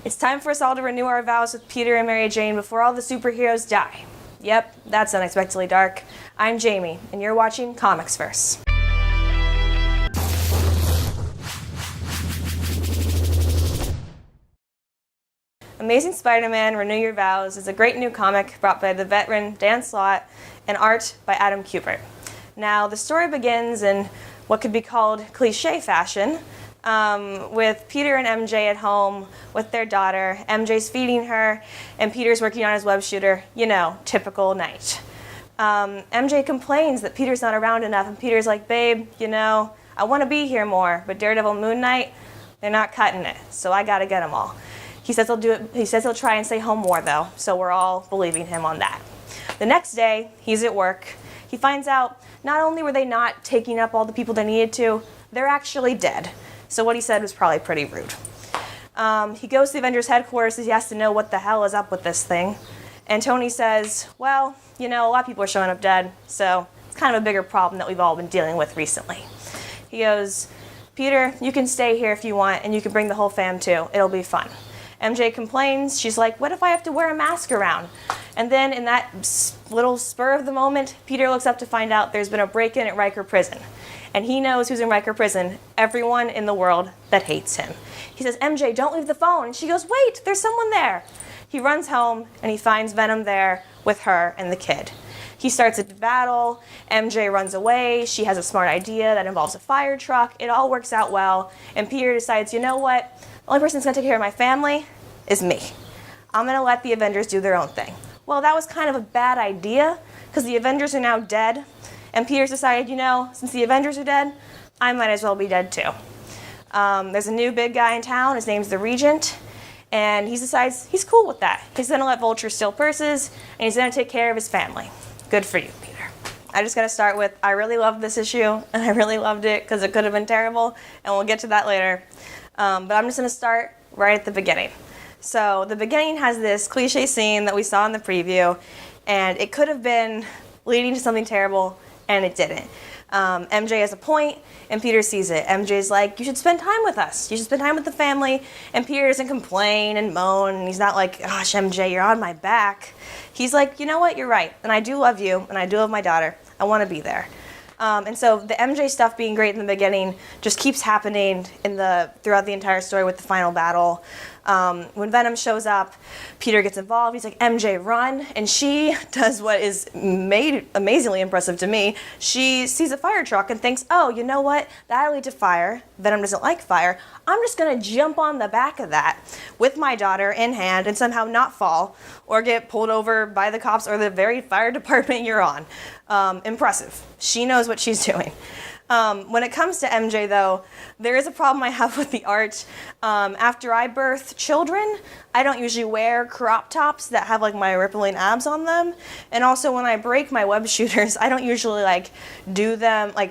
It's time for us all to renew our vows with Peter and Mary Jane before all the superheroes die. Yep, that's unexpectedly dark. I'm Jamie, and you're watching ComicsVerse. Amazing Spider-Man Renew Your Vows is a great new comic brought by the veteran Dan Slott and art by Adam Kubert. Now, the story begins in what could be called cliché fashion, with Peter and MJ at home with their daughter. MJ's feeding her, and Peter's working on his web shooter. You know, typical night. MJ complains that Peter's not around enough, and Peter's like, babe, you know, I want to be here more, but Daredevil Moon Knight, they're not cutting it, so I gotta get them all. He says he'll do it. He says he'll try and stay home more, though, so we're all believing him on that. The next day, he's at work. He finds out not only were they not taking up all the people they needed to, they're actually dead. So what he said was probably pretty rude. He goes to the Avengers headquarters because he has to know what the hell is up with this thing. And Tony says, well, you know, a lot of people are showing up dead, so it's kind of a bigger problem that we've all been dealing with recently. He goes, Peter, you can stay here if you want, and you can bring the whole fam too. It'll be fun. MJ complains. She's like, what if I have to wear a mask around? And then in that little spur of the moment, Peter looks up to find out there's been a break-in at Riker prison. And he knows who's in Riker prison, everyone in the world that hates him. He says, MJ, don't leave the phone. And she goes, wait, there's someone there. He runs home, and he finds Venom there with her and the kid. He starts a battle. MJ runs away. She has a smart idea that involves a fire truck. It all works out well. And Peter decides, you know what? The only person that's going to take care of my family is me. I'm going to let the Avengers do their own thing. Well, that was kind of a bad idea, because the Avengers are now dead. And Peter's decided, you know, since the Avengers are dead, I might as well be dead too. There's a new big guy in town. His name's the Regent. And he decides he's cool with that. He's going to let Vulture steal purses, and he's going to take care of his family. Good for you, Peter. I just got to start with, I really loved this issue, and I really loved it because it could have been terrible, and we'll get to that later. But I'm just going to start right at the beginning. So the beginning has this cliche scene that we saw in the preview, and it could have been leading to something terrible, and it didn't. MJ has a point, and Peter sees it. MJ's like, you should spend time with us. You should spend time with the family. And Peter doesn't complain and moan, and he's not like, gosh, MJ, you're on my back. He's like, you know what, you're right, and I do love you, and I do love my daughter. I want to be there. And so the MJ stuff being great in the beginning just keeps happening throughout the entire story with the final battle. When Venom shows up, Peter gets involved. He's like, MJ, run. And she does what is made amazingly impressive to me. She sees a fire truck and thinks, oh, you know what? That'll lead to fire. Venom doesn't like fire. I'm just going to jump on the back of that with my daughter in hand and somehow not fall or get pulled over by the cops or the very fire department you're on. Impressive. She knows what she's doing. When it comes to MJ, though, there is a problem I have with the art. After I birth children, I don't usually wear crop tops that have like my rippling abs on them. And also when I break my web shooters, I don't usually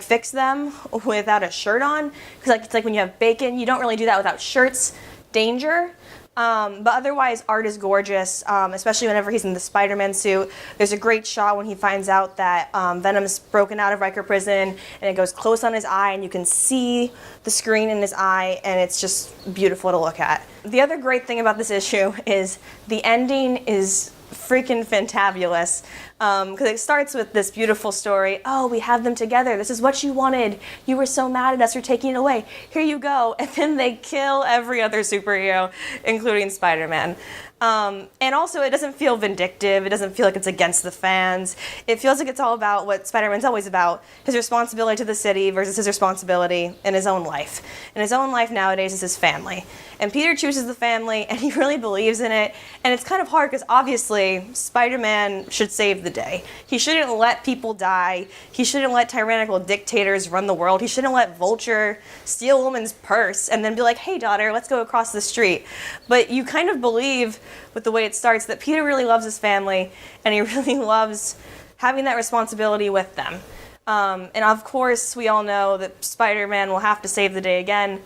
fix them without a shirt on. Because it's like when you have bacon, you don't really do that without shirts. Danger. But otherwise, art is gorgeous, especially whenever he's in the Spider-Man suit. There's a great shot when he finds out that Venom's broken out of Riker prison, and it goes close on his eye, and you can see the screen in his eye, and it's just beautiful to look at. The other great thing about this issue is the ending is freaking fantabulous, because it starts with this beautiful story. Oh, we have them together. This is what you wanted. You were so mad at us for taking it away. Here you go. And then they kill every other superhero, including Spider-Man. And also, it doesn't feel vindictive. It doesn't feel like it's against the fans. It feels like it's all about what Spider-Man's always about, his responsibility to the city versus his responsibility in his own life. And his own life nowadays is his family. And Peter chooses the family, and he really believes in it. And it's kind of hard because obviously Spider-Man should save the day. He shouldn't let people die. He shouldn't let tyrannical dictators run the world. He shouldn't let Vulture steal a woman's purse and then be like, hey, daughter, let's go across the street. But you kind of believe with the way it starts that Peter really loves his family, and he really loves having that responsibility with them. And of course, we all know that Spider-Man will have to save the day again,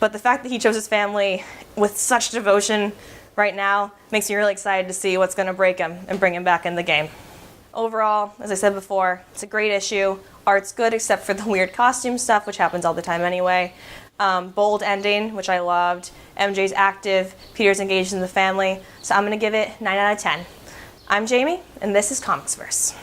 but the fact that he chose his family with such devotion right now makes me really excited to see what's going to break him and bring him back in the game. Overall, as I said before, it's a great issue. Art's good except for the weird costume stuff, which happens all the time anyway. bold ending, which I loved. MJ's active, Peter's engaged in the family, so I'm going to give it 9 out of 10. I'm Jamie, and this is ComicsVerse.